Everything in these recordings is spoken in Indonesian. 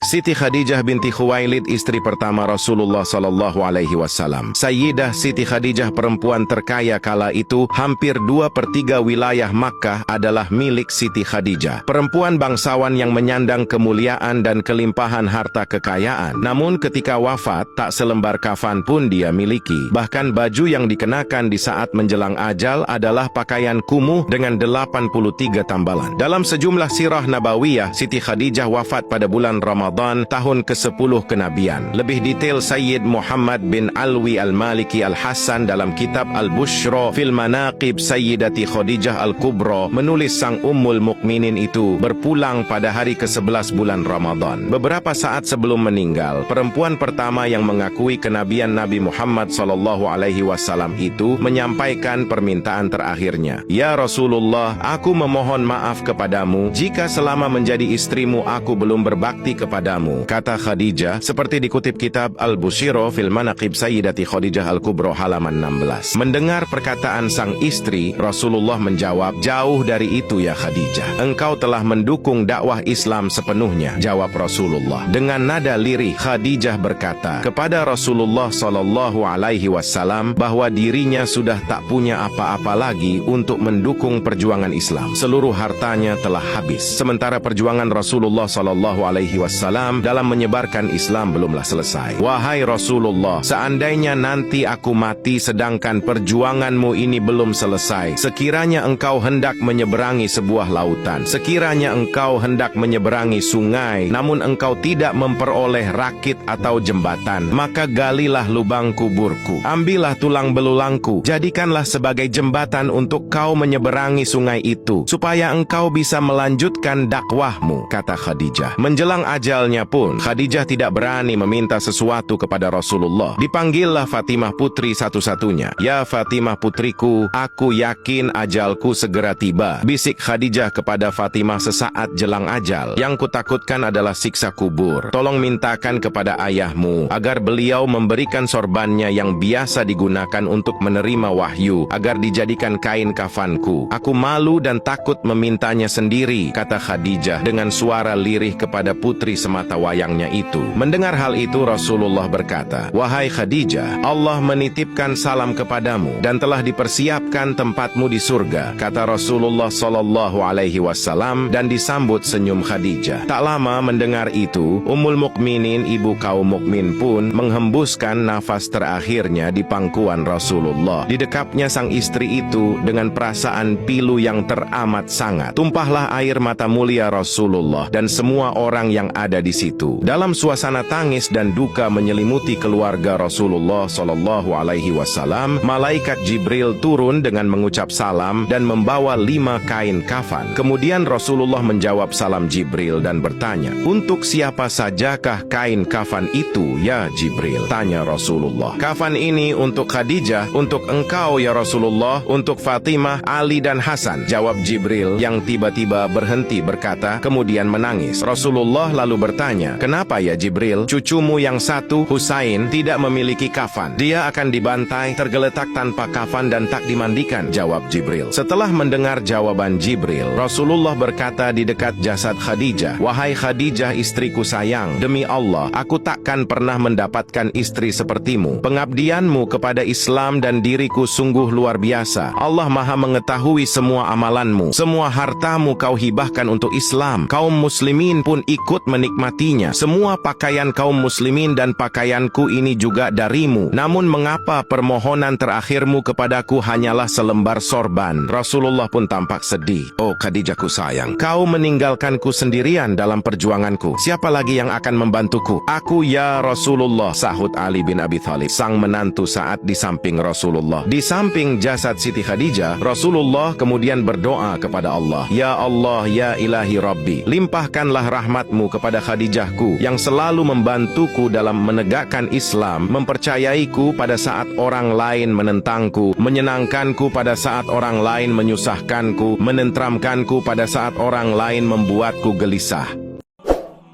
Siti Khadijah binti Khuwailid, istri pertama Rasulullah Sallallahu Alaihi Wasallam. Sayyidah Siti Khadijah, perempuan terkaya kala itu. Hampir 2/3 wilayah Makkah adalah milik Siti Khadijah. Perempuan bangsawan yang menyandang kemuliaan dan kelimpahan harta kekayaan. Namun ketika wafat, tak selembar kafan pun dia miliki. Bahkan baju yang dikenakan di saat menjelang ajal adalah pakaian kumuh dengan 83 tambalan. Dalam sejumlah sirah nabawiyah, Siti Khadijah wafat pada bulan Ramadan tahun ke-10 kenabian. Lebih detail Sayyid Muhammad bin Alwi Al-Maliki Al-Hasan dalam kitab Al-Bushra fil Manaqib Sayyidati Khadijah Al-Kubra menulis sang Ummul Mukminin itu berpulang pada hari ke-11 bulan Ramadan. Beberapa saat sebelum meninggal, perempuan pertama yang mengakui kenabian Nabi Muhammad sallallahu alaihi wasallam itu menyampaikan permintaan terakhirnya. Ya Rasulullah, aku memohon maaf kepadamu jika selama menjadi istrimu aku belum berbakti kepadamu, kata Khadijah, seperti dikutip kitab Al-Bushra fil Manaqib Sayyidati Khadijah Al-Kubra halaman 16. Mendengar perkataan sang istri, Rasulullah menjawab, jauh dari itu ya Khadijah, engkau telah mendukung dakwah Islam sepenuhnya, jawab Rasulullah. Dengan nada lirih, Khadijah berkata kepada Rasulullah Sallallahu Alaihi Wasallam bahwa dirinya sudah tak punya apa-apa lagi untuk mendukung perjuangan Islam. Seluruh hartanya telah habis, sementara perjuangan Rasulullah Sallallahu Alaihi Wasallam dalam menyebarkan Islam belumlah selesai. Wahai Rasulullah, seandainya nanti aku mati sedangkan perjuanganmu ini belum selesai, sekiranya engkau hendak menyeberangi sebuah lautan, sekiranya engkau hendak menyeberangi sungai, namun engkau tidak memperoleh rakit atau jembatan, maka galilah lubang kuburku, ambillah tulang belulangku, jadikanlah sebagai jembatan untuk kau menyeberangi sungai itu, supaya engkau bisa melanjutkan dakwahmu, kata Khadijah. Menjelang ajalnya pun, Khadijah tidak berani meminta sesuatu kepada Rasulullah. Dipanggillah Fatimah, putri satu-satunya. Ya Fatimah putriku, aku yakin ajalku segera tiba, bisik Khadijah kepada Fatimah sesaat jelang ajal. Yang kutakutkan adalah siksa kubur. Tolong mintakan kepada ayahmu agar beliau memberikan sorbannya yang biasa digunakan untuk menerima wahyu, agar dijadikan kain kafanku. Aku malu dan takut memintanya sendiri, kata Khadijah dengan suara lirih kepada putri semata wayangnya itu. Mendengar hal itu, Rasulullah berkata, wahai Khadijah, Allah menitipkan salam kepadamu dan telah dipersiapkan tempatmu di surga, kata Rasulullah Sallallahu Alaihi Wasallam, dan disambut senyum Khadijah. Tak lama mendengar itu, Ummul Mukminin, ibu kaum mukmin pun menghembuskan nafas terakhirnya di pangkuan Rasulullah. Didekapnya sang istri itu dengan perasaan pilu yang teramat sangat. Tumpahlah air mata mulia Rasulullah dan semua orang yang ada di situ. Dalam suasana tangis dan duka menyelimuti keluarga Rasulullah Sallallahu Alaihi Wasallam, malaikat Jibril turun dengan mengucap salam dan membawa 5 kain kafan. Kemudian Rasulullah menjawab salam Jibril dan bertanya, untuk siapa sajakah kain kafan itu ya Jibril? Tanya Rasulullah. Kafan ini untuk Khadijah, untuk engkau ya Rasulullah, untuk Fatimah, Ali dan Hasan, jawab Jibril yang tiba-tiba berhenti berkata, kemudian menangis. Rasulullah lalu bertanya, kenapa ya Jibril? Cucumu yang satu, Husain, tidak memiliki kafan. Dia akan dibantai, tergeletak tanpa kafan dan tak dimandikan, jawab Jibril. Setelah mendengar jawaban Jibril, Rasulullah berkata di dekat jasad Khadijah, wahai Khadijah istriku sayang, demi Allah, aku takkan pernah mendapatkan istri sepertimu. Pengabdianmu kepada Islam dan diriku sungguh luar biasa. Allah Maha mengetahui semua amalanmu. Semua hartamu kau hibahkan untuk Islam. Kaum muslimin pun ikut menikmatinya. Semua pakaian kaum muslimin dan pakaianku ini juga darimu. Namun mengapa permohonan terakhirmu kepadaku hanyalah selembar sorban? Rasulullah pun tampak sedih. Oh Khadijahku sayang, kau meninggalkanku sendirian dalam perjuanganku. Siapa lagi yang akan membantuku? Aku ya Rasulullah, sahut Ali bin Abi Thalib, sang menantu saat di samping Rasulullah. Di samping jasad Siti Khadijah, Rasulullah kemudian berdoa kepada Allah, ya Allah, ya ilahi Rabbi, limpahkanlah rahmatmu kepada Khadijahku yang selalu membantuku dalam menegakkan Islam, mempercayaiku pada saat orang lain menentangku, menyenangkanku pada saat orang lain menyusahkanku, menenteramkanku pada saat orang lain membuatku gelisah.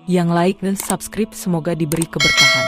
Yang like dan subscribe semoga diberi keberkahan.